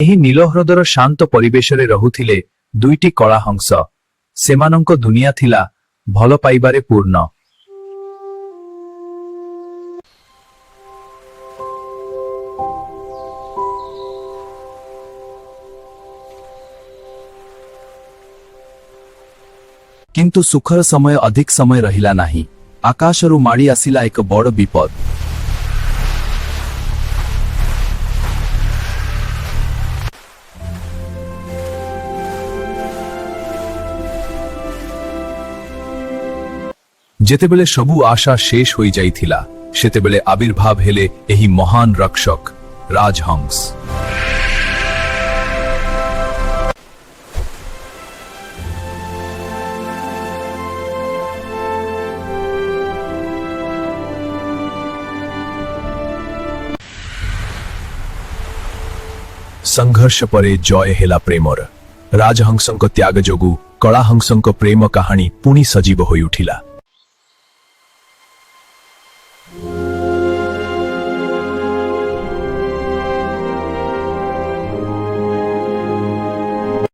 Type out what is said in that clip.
ଏହି ନୀଳହ୍ରଦର ଶାନ୍ତ ପରିବେଶରେ ରହୁଥିଲେ ଦୁଇଟି କଳା ହଂସ। ସେମାନଙ୍କ ଦୁନିଆ ଥିଲା ଭଲ ପାଇବାରେ ପୂର୍ଣ୍ଣ। କିନ୍ତୁ ସୁଖର ସମୟ ଅଧିକ ସମୟ ରହିଲା ନାହିଁ। ଆକାଶରୁ ମାଡ଼ି ଆସିଲା ଏକ ବଡ଼ ବିପଦ। ଯେତେବେଳେ ସବୁ ଆଶା ଶେଷ ହୋଇଯାଇଥିଲା, ସେତେବେଳେ ଆବିର୍ଭାବ ହେଲେ ଏହି ମହାନ ରକ୍ଷକ ରାଜହଂସ। ସଂଘର୍ଷ ପରେ ଜୟ ହେଲା ପ୍ରେମର। ରାଜହଂସଙ୍କ ତ୍ୟାଗ ଯୋଗୁଁ କଳାହଂସଙ୍କ ପ୍ରେମ କାହାଣୀ ପୁଣି ସଜୀବ ହୋଇ ଉଠିଲା।